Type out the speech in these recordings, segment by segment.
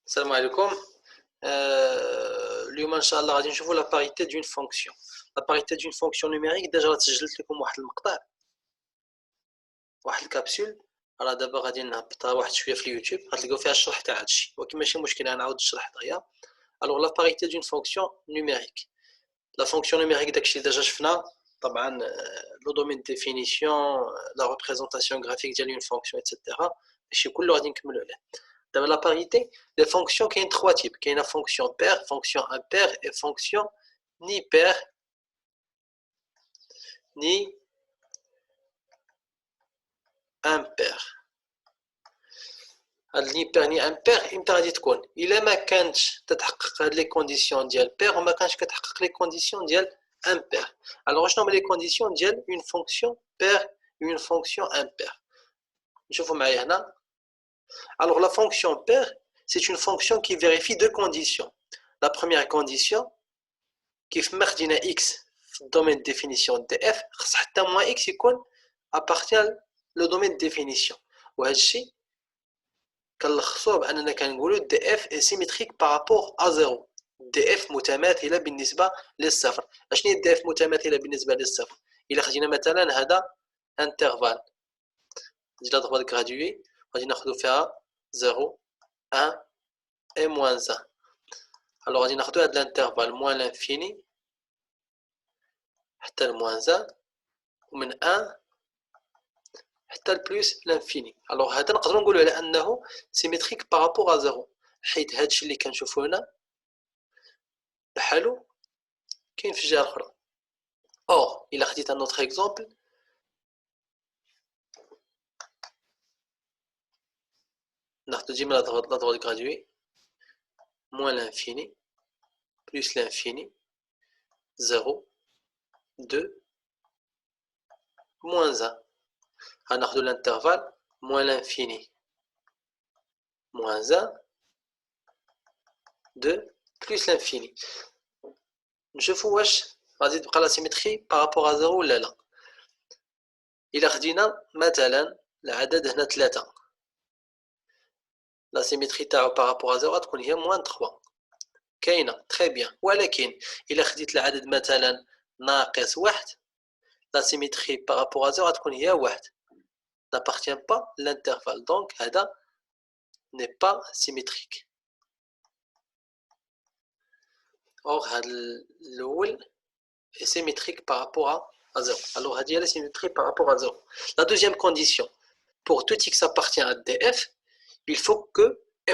السلام عليكم. اليوم ان شاء الله غادي نشوفوا لا باريتي دون فونكسيون. لا باريتي دون فونكسيون نيميريك ديجا سجلت لكم واحد المقطع، واحد الكابسول. راه دابا غادي نهبطها واحد شويه في اليوتيوب، غتلقاو فيها الشرح تاع هادشي، ولكن ماشي مشكل غنعاود الشرح دغيا. الوغ لا باريتي دون فونكسيون نيميريك، لا فونكسيون نيميريك داكشي ديجا شفنا طبعا. لو دومين ديفينيسيون، لا ريبريزونطاسيون غرافيك ديال اون فونكسيون ايتترا، ماشي كله غادي نكملوا عليه. Dans la parité, les fonctions qui ont trois types. Il y a une fonction paire, fonction impaire et fonction ni paire ni impaire. Ni paire ni impaire, il est ما كانش تتحقق هاد les conditions ديال paire وما كانش كتحقق les conditions ديال impaire. Alors شنو هما les conditions ديال une fonction paire et une fonction impaire. نشوفوا معايا هنا. Alors la fonction paire, c'est une fonction qui vérifie deux conditions. La première condition, كيف ما خدينا x في الدومين ديفينيسيون دي اف، خص حتى موان اكس يكون ابارتيان لو دومين ديفينيسيون، وهذا الشيء كنلخصوه باننا كنقولوا دي اف اي سيميتريك بارابور ا زيرو. دي اف متماثله بالنسبه للصفر. اشنو هي دي اف متماثله بالنسبه للصفر؟ الا خدينا مثلا هذا انترفال ديال لا droite graduée غادي ناخذوا فيها 0 1 et moins 1. alors غادي ناخذوا هذا الانترفال موان لانفيني حتى الموان 1 ومن 1 حتى البلوس لانفيني. الوغ هذا نقدروا نقولوا على انه سيميتريك بارابور ا زيرو، حيت هادشي اللي كنشوفوا هنا بحالو كاين في الجهه الاخرى. اور الا خديت ان اوتر اكزومبل، ناخذ ديما لا droite graduée موان لانفيني بلوس لانفيني 0 2 moins 1. غناخذوا الانترفال موان لانفيني moins 1 2 بلوس لانفيني. نشوفوا واش غادي تبقى لا سيميتري بارابور ا زيرو ولا لا. الا خدينا مثلا العدد هنا 3، لا سيميتري تاعو بارابور ا زيرو غتكون هي موان 3 كاينه تري بيان. ولكن الا خديت العدد مثلا ناقص 1، لا سيميتري بارابور ا زيرو غتكون هي 1. n'appartient pas l'intervalle, donc هذا n'est pas symétrique. or هذا الاول est symétrique par rapport à 0. alors هذه est symétrique par rapport à 0. la deuxième condition, pour tout x appartient à df, il faut que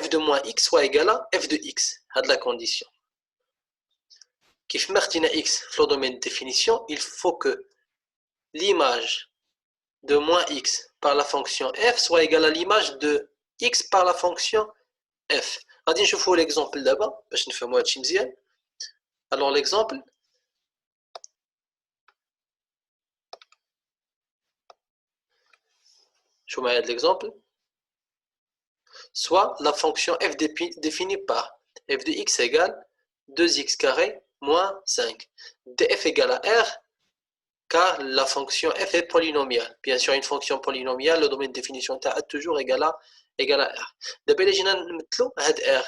f de moins x soit égal à f de x. هذه la condition. كيف ما خدينا x في le domaine de définition, il faut que l'image de moins x par la fonction f soit égale à l'image de x par la fonction f. غادي نشوفوا l'exemple دابا باش نفهموا هادشي مزيان. alors l'exemple, شوفوا معايا هاد l'exemple. soit la fonction f définie par f de x égale 2x carré moins 5. df égale à r car la fonction f est polynomiale. Bien sûr, une fonction polynomiale, le domaine de définition est toujours égal à r. D'abord, les gens mettent r,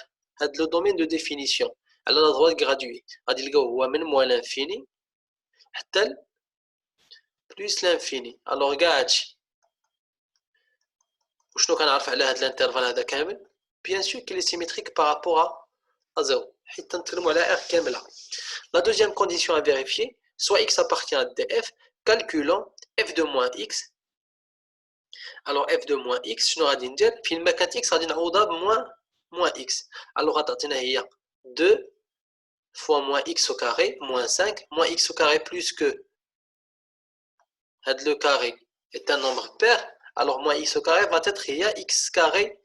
le domaine de définition. Alors, la droite graduée, on va moins l'infini, plus l'infini. Alors, regarde, وشنو كنعرف على هذا الانترفال هذا كامل؟ bien sûr qu'il est symétrique par rapport à 0. حيت نتكلموا على r كامله. La deuxième condition à vérifier, soit x appartient à df, calculons f de moins x. alors f de moins x شنو غادي ندير؟ فين ما كانت x غادي نعوضها بموان x. alors غتعطينا هي 2 fois moins x au carré moins 5 moins x au carré plus que هاد le carré est un nombre pair. alors moins x au carré va être هي x carré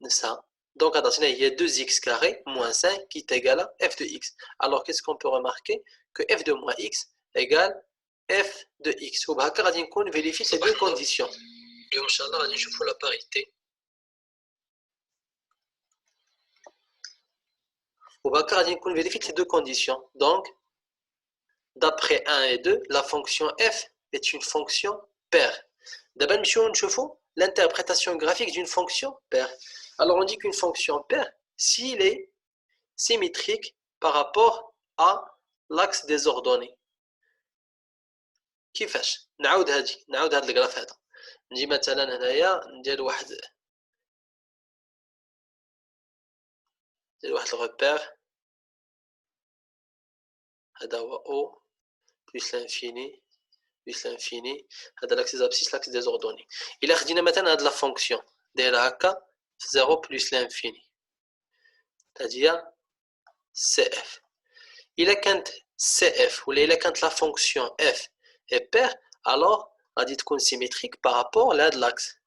ça. donc غتعطينا هي 2x carré moins 5 qui est égal à f de x. alors qu'est-ce qu'on peut remarquer? que f de moins x égale f de x. وبهكا غادي نكون vérifier ces deux conditions. اليوم ان شاء الله غادي نشوفوا لا باريتي، وبهكا غادي نكون vérifier ces deux conditions. donc d'après 1 et 2, la fonction f est une fonction paire. دابا نمشيو نشوفوا l'interprétation graphique d'une fonction paire. alors on dit qu'une fonction paire s'il est symétrique par rapport à l'axe des ordonnées. كيفاش نعاود هاد الجراف هذا نجي مثلا هنايا ندير واحد الغوبير هذا هو او بلس لانفيني بلس لانفيني هذا لاكس دي ابسيس لاكس دي زوردوني الا خدينا مثلا هاد لا فونكسيون دايره هكا في 0 بلس لانفيني هادي هي سي اف الا كانت سي اف ولا الا كانت لا فونكسيون اف est paire, alors غادي تكون symétrique par rapport لهاد l'axe.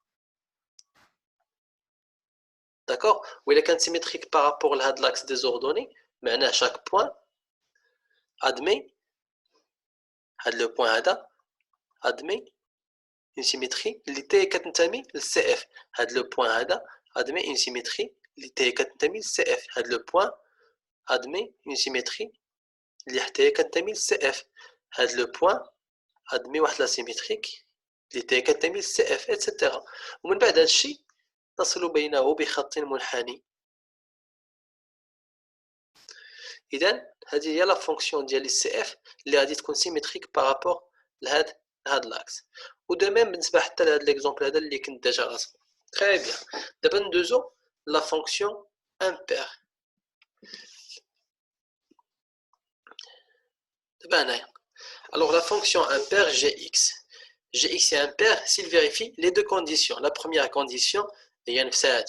D'accord? Ou il est symétrique par rapport à l'axe des ordonnées, معناه chaque point admet le point admet une symétrie اللي تي كتنتمي للسي اف. هاد le point admet une symétrie اللي تي كتنتمي للسي اف. هاد le point admet une symétrie اللي حتى هي كتنتمي للسي اف. هاد le point admet واحد لا سيميتريك اللي تي كتنتمي للسي اف اتسيتيرا. ومن بعد هادشي نصل بينه بخط منحني. إذن هذه هي لا فونكسيون ديال السي اف اللي غادي تكون سيميتريك بارابور لهاد لاكس. ودو ميم بالنسبه حتى لهاد ليكزومبل هذا اللي كنت ديجا راسم. تري بيان. دابا ندوزو لا فونكسيون امبير. دابا هنايا alors la fonction impaire gx est impaire s'il vérifie les deux conditions. La première condition هي نفسها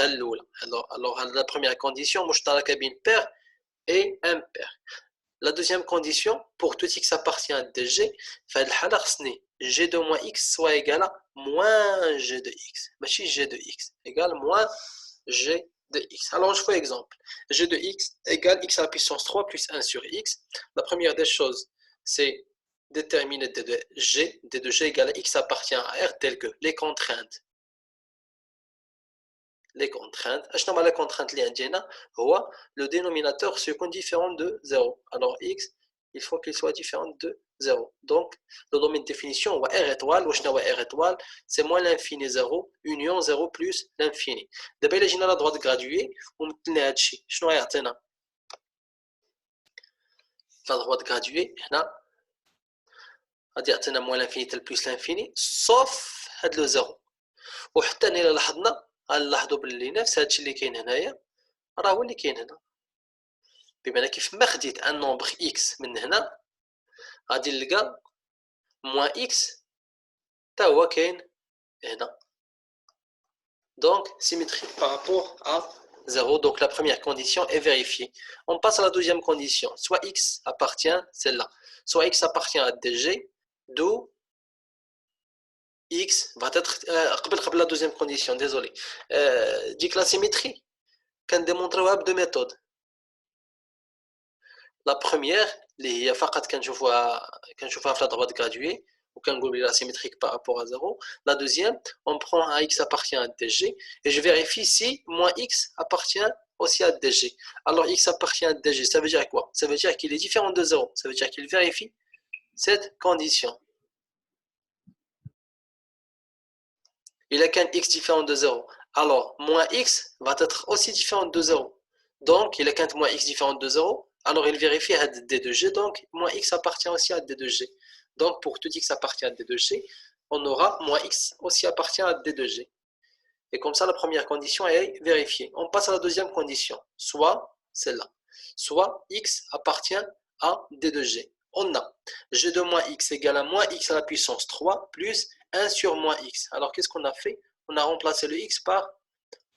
الأولى. alors la première condition مشتركة بين paire et impair. La deuxième condition, pour tout x appartient à dg, fait le خصني g de moins x soit égal à moins g de x. ماشي g de x égale moins g de x. Alors je fais exemple. G de x égale x à la puissance 3 plus 1 sur x. La première des choses, c'est déterminer d de g égale à x appartient à r tel que les contraintes. Les contraintes. La contrainte le dénominateur second différent de 0. Alors x, il faut qu'il soit différent de 0. Donc, le domaine de définition, R étoile, R étoile, c'est moins l'infini 0, union 0 plus l'infini. D'abord, il y a la droite graduée, on met la droite graduée, on a moins l'infini plus l'infini, sauf le 0. وحتى هنا لاحظنا غنلاحظوا باللي نفس هادشي اللي كاين هنايا راه هو اللي كاين هنا. بمعنى كيف ما خديت ان نومبر اكس من هنا غادي نلقى موان اكس حتى هو كاين هنا. Donc symétrique par rapport à 0. Donc la première condition est vérifiée. On passe à la deuxième condition. Soit x appartient, celle-là, soit x appartient à dg, d'où x va être قبل la deuxième condition, désolé. Dit que la symétrie كنديمونطريوها بدو méthodes. La première اللي هي فقط كنشوفوها في la droite graduée وكنقول بلي la symétrique par rapport à 0. La deuxième, on prend un x appartient à dg et je vérifie si moins x appartient aussi à dg. Alors x appartient à dg, ça veut dire quoi? Ça veut dire qu'il est différent de 0. Ça veut dire qu'il vérifie cette condition. Il a qu'un x différent de 0. Alors, moins x va être aussi différent de 0. Donc, il a qu'un moins x différent de 0. Alors, il vérifie à d de g. Donc, moins x appartient aussi à d de g. Donc, pour tout x appartient à d de g, on aura moins x aussi appartient à d de g. Et comme ça, la première condition est vérifiée. On passe à la deuxième condition. Soit celle-là. Soit x appartient à d de g. On a g de moins x égale à moins x à la puissance 3 plus 1 sur moins x. Alors, qu'est-ce qu'on a fait? On a remplacé le x par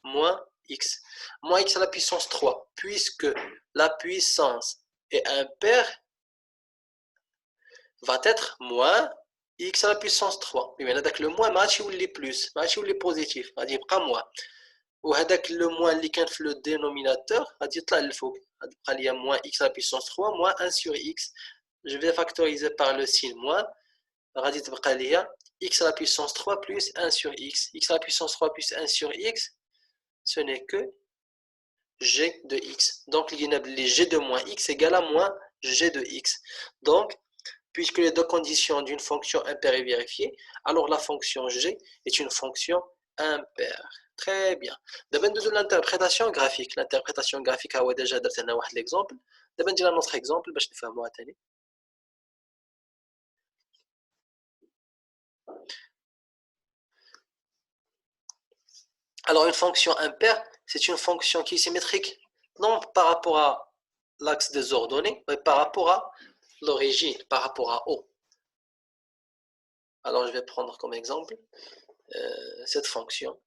moins x. Moins x à la puissance 3, puisque la puissance est impaire, va être moins x à la puissance 3. Mais le moins, ماشي يولي plus, ماشي يولي positif, غادي يبقى moins. وهذاك le moins اللي كان في le dénominateur غادي يطلع للفوق. غادي يبقى ليا moins x à la puissance 3 moins 1 sur x. Je vais factoriser par le signe moins. غادي تبقى ليا x à la puissance 3 plus 1 sur x. X à la puissance 3 plus 1 sur x, ce n'est que g de x. Donc, les g de moins x égale à moins g de x. Donc, puisque les deux conditions d'une fonction impaire est vérifiée, alors la fonction g est une fonction impaire. Très bien. D'abord, nous avons l'interprétation graphique. L'interprétation graphique, a déjà donné un exemple. D'abord, nous avons un autre exemple. Je vais faire moi. Alors, une fonction impaire, c'est une fonction qui est symétrique, non par rapport à l'axe des ordonnées, mais par rapport à l'origine, par rapport à O. Alors, je vais prendre comme exemple cette fonction.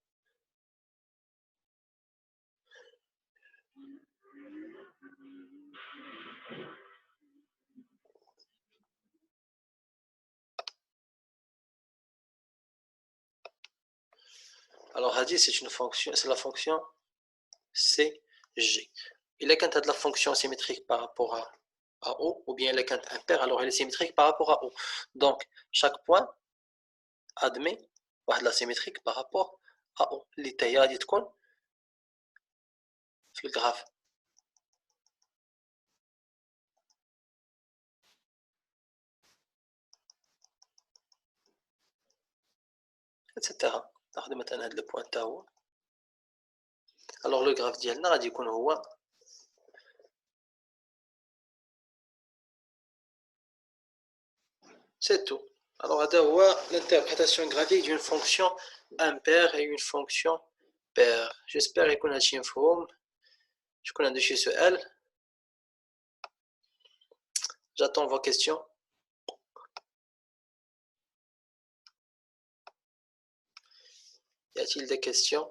Alors, Hadi, c'est une fonction, c'est la fonction CG. Il est quand tu as de la fonction symétrique par rapport à O, ou bien il est quand impair, alors elle est symétrique par rapport à O. Donc, chaque point admet de la symétrique par rapport à O. L'itaïa dit quoi? Le graphe. etc. ناخذ مثلا هذا البوان حتى هو. alors le graphe ديالنا غادي يكون هو c'est tout. Alors هذا هو l'interprétation graphique d'une fonction impaire et une fonction paire. j'espère يكون هادشي مفهوم. شكون عنده شي سؤال؟ j'attends vos questions. Y a-t-il des questions?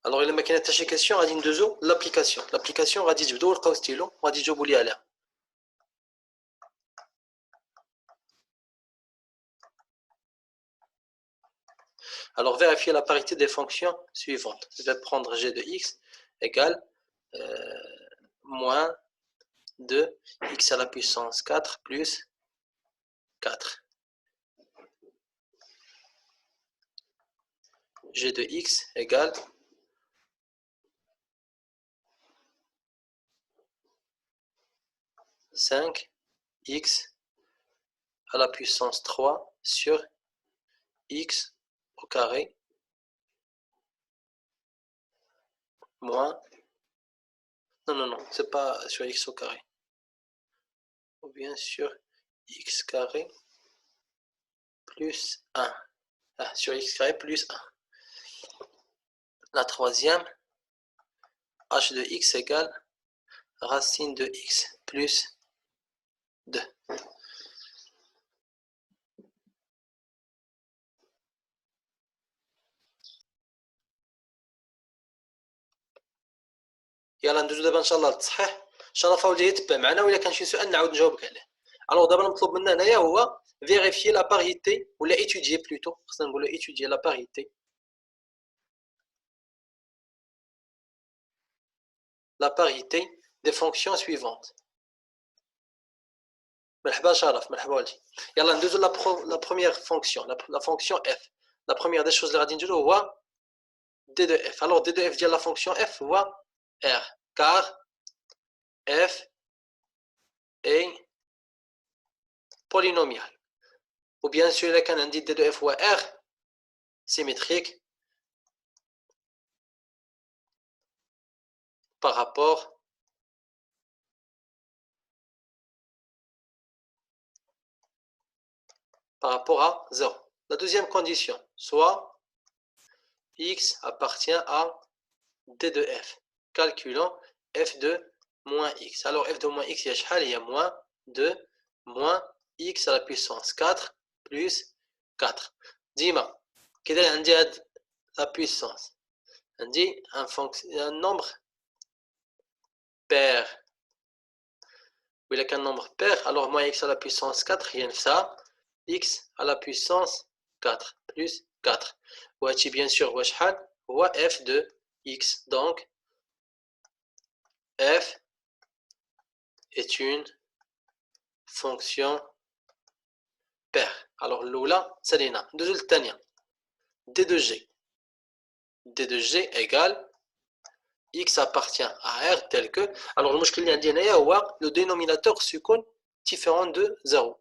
alors الا ما كاين حتى شي كيسيون غادي ندوزو l'application غادي تبداو لقاو ستيلو وغادي تجاوبوا لي عليها. alors vérifier la parité des fonctions suivantes. je vais prendre g de x égale moins 2 x à la puissance 4 plus 4. g de x égale cinq x à la puissance 3 sur x au carré moins... non, c'est pas sur x au carré. Ou bien sur x carré plus 1. Ah, sur x carré plus 1. La troisième, h de x égale racine de x plus 2. يلا ندوزو دابا ان شاء الله للتصحيح. ان شاء الله فاول يتبع معنا ولا كان شي سؤال نعاود نجاوبك عليه. الوغ دابا المطلوب منا هنايا هو vérifier la parité ولا étudier plutôt خصنا نقولوا étudier la parité des fonctions suivantes. مرحبا شرف مرحبا والدي. يلا ندوزو la première fonction la fonction f. la première des choses اللي غادي نديرو هو d de f. alors d de f ديال la fonction f هو r car f est polynomial. ou bien sûr là كان عندي d de f هو r symétrique par rapport à 0. La deuxième condition, soit x appartient à d de f. Calculons f de moins x. Alors f de moins x, il y a moins 2 moins x à la puissance 4 plus 4. Dima, quelle est la puissance? On dit un nombre pair. Il a qu'un nombre pair, alors moins x à la puissance 4, rien que ça. X à la puissance 4 plus 4. Voici bien sûr f de x. Donc, f est une fonction paire. Alors, l'oula, salina. De l'tania. D de G. D de G égale X appartient à R tel que. Alors, le mouchkil le dénominateur sukun différent de 0.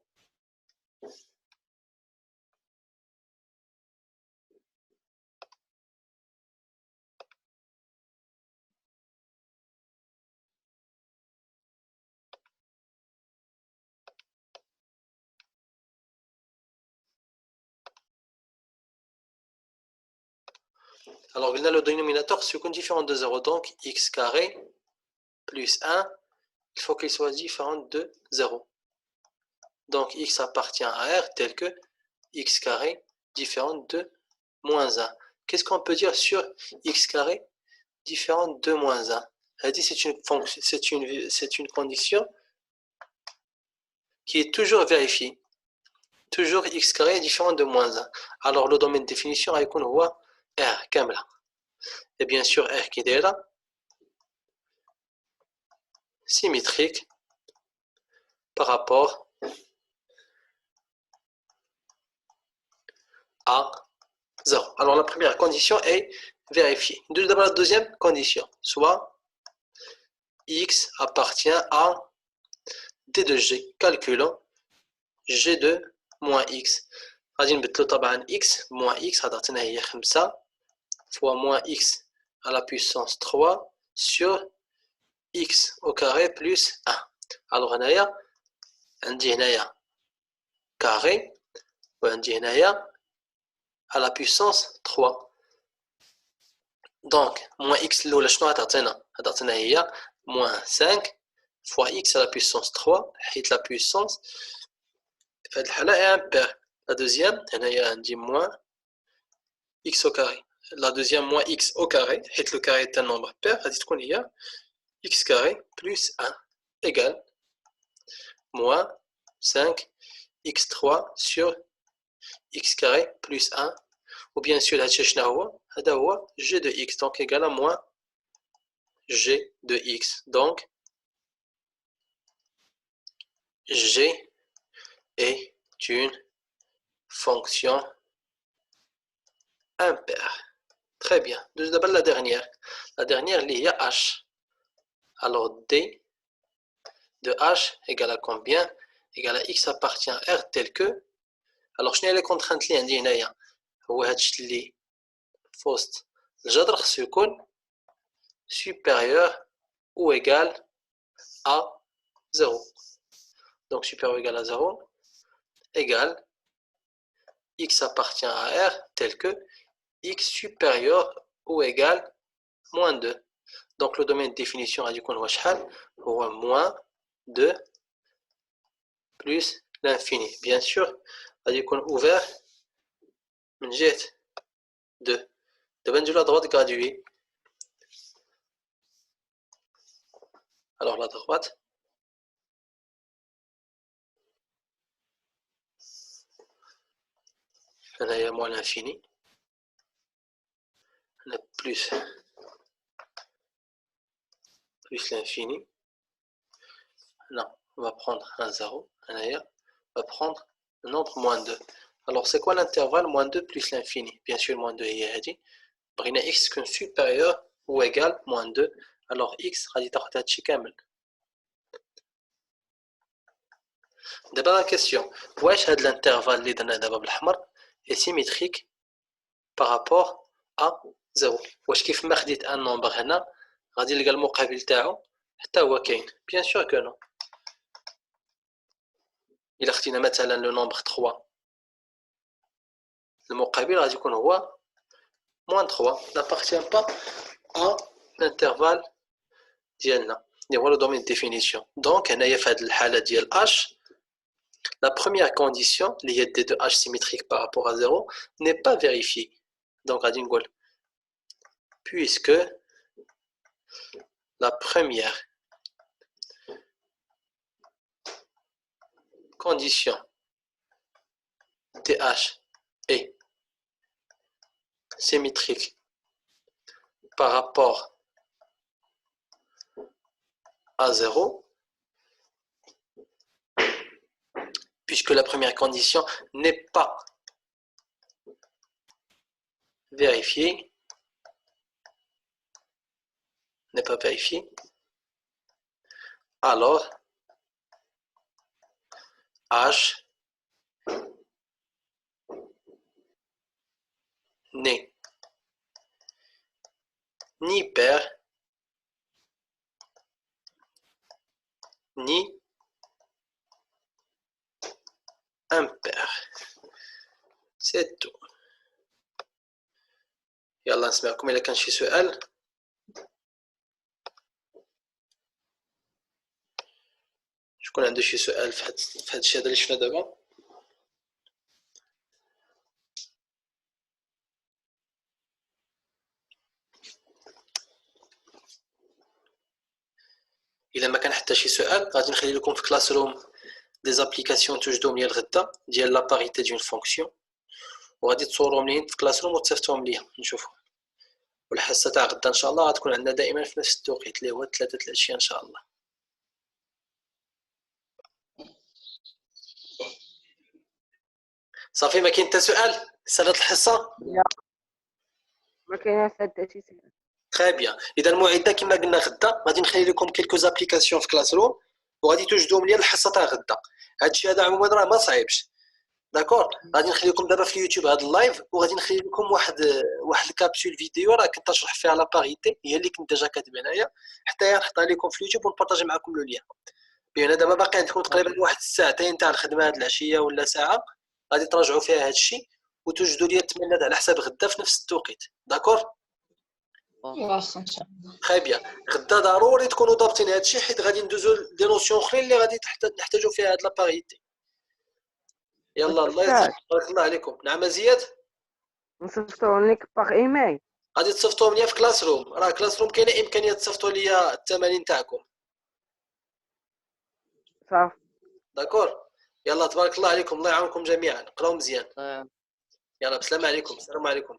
Alors, on a le dénominateur sukun différent de 0. Donc, x carré plus 1, il faut qu'il soit différent de 0. Donc, x appartient à R tel que x carré différent de moins 1. Qu'est-ce qu'on peut dire sur x carré différent de moins 1? C'est une condition qui est toujours vérifiée. Toujours x carré est différent de moins 1. Alors, le domaine de définition, on voit R, kamla. Et bien sûr, R qui est là, symétrique par rapport à 0. Alors, la première condition est vérifiée. D'abord, la deuxième condition, soit x appartient à d de g. Calculons g de moins x. غادي نبدلو طبعا x moins x عطاتنا هي 5 fois moins x à la puissance 3 sur x au carré plus 1. Alors هنايا عندي هنايا carré وعندي هنايا à la puissance 3. Donc moins x الاولى شنو عطاتنا هي moins 5 fois x à la puissance 3 حيت la puissance في هذه الحالة est impair. La deuxième هنايا عندي moins x au carré. La deuxième moins x au carré حيت le carré est un nombre pair غادي تكون هي x carré plus 1 égale moins 5 x3 sur x carré plus 1. Ou bien sûr هادشي شنو هو؟ هذا هو g de x donc égal à moins g de x. Donc g est une fonction impaire. Très bien. D'abord la dernière. La dernière, il y a h. Alors d de h égale à combien? Égale à x appartient à r tel que. Alors, je n'ai les contraintes اللي عندي هنايا هو هادشي اللي في وسط الجذر خصو يكون supérieur ou égal à 0. Donc supérieur ou égal à 0 égale x appartient à r tel que x supérieur ou égal moins 2. Donc le domaine de définition غادي يكون هو شحال؟ هو moins 2 plus l'infini. Bien sûr غادي يكون ouvert من جهة 2. دابا نديرو la droite graduée. Alors la droite هنايا moins l'infini plus l'infini. Non, on va prendre un 0. On va prendre un nombre moins 2. Alors c'est quoi l'intervalle moins 2 plus l'infini? Bien sûr moins 2 هي هذه. بغينا x تكون supérieur ou égal moins 2. Alors x غادي تاخد هادشي كامل. دابا la question, واش هاد l'intervalle اللي درنا دابا بالاحمر est symétrique par rapport à 0. واش كيف ما خديت ان نومبر هنا غادي نلقى المقابل تاعو حتى هو كاين؟ bien sûr que non. إلا خدينا مثلا لو نومبر 3 المقابل غادي يكون هو moins 3 n'appartient pas à l'intervalle ديالنا اللي هو le domaine de définition. Donc هنايا في هاد الحالة ديال h la première condition اللي هي d de h symétrique par rapport à 0 n'est pas vérifiée. Donc غادي نقول puisque la première condition dh est symétrique par rapport à 0, puisque la première condition n'est pas vérifiée, alors H n'est ni pair ni impair. C'est tout. يلا نسمعكم إلا كان شي سؤال. شكون عنده شي سؤال في هاد الشيء هذا اللي شفنا دابا؟ إلا ما كان حتى شي سؤال غادي نخلي لكم في كلاس روم دي زابليكاسيون توجدوهم ليا الغدا ديال لا باريتي دون فونكسيون، وغادي تصوروهم لي في كلاس روم وتصيفطوهم ليا نشوفهم. والحصه تاع غدا ان شاء الله غتكون عندنا دائما في نفس التوقيت اللي هو 3 العشيه ان شاء الله. صافي ما كاين حتى سؤال سالة الحصه؟ لا ما كاين حتى شي سؤال. تري بيان. اذا الموعد كما قلنا غدا غادي نخلي لكم كيلكو زابليكاسيون في كلاس روم وغادي توجدوهم ليا الحصه تاع غدا. هادشي هذا عموما راه ما صعيبش، داكور. غادي نخلي لكم دابا في اليوتيوب هذا اللايف وغادي نخلي لكم واحد الكابسول فيديو راه كنت نشرح فيها لا باريتي، هي اللي كنت ديجا كاتب هنايا، حتى نحطها لكم في اليوتيوب ونبارطاجي معكم لو ليان. بيان دابا باقي عندكم تقريبا واحد الساعتين تاع الخدمه هاد العشيه ولا ساعه غادي تراجعوا فيها هاد الشيء وتوجدوا لي التمنات على حساب غدا في نفس التوقيت، داكور. واخا ان شاء الله. تري بيان. غدا ضروري تكونوا ضابطين هاد الشيء حيت غادي ندوزو دي نوسيون اخرين اللي غادي نحتاجوا فيها هاد لا باريتي. يلا الله يسلمك، بارك الله عليكم. نعم زياد، نصيفطوهم لك باغ ايميل. غادي تصيفطوهم ليا في كلاس روم، راه كلاس روم كاينه امكانيه تصيفطوا ليا التمارين تاعكم، صافي داكور. يلا تبارك الله عليكم، الله يعاونكم جميعا، قراو مزيان. يلا بسلام عليكم، السلام عليكم.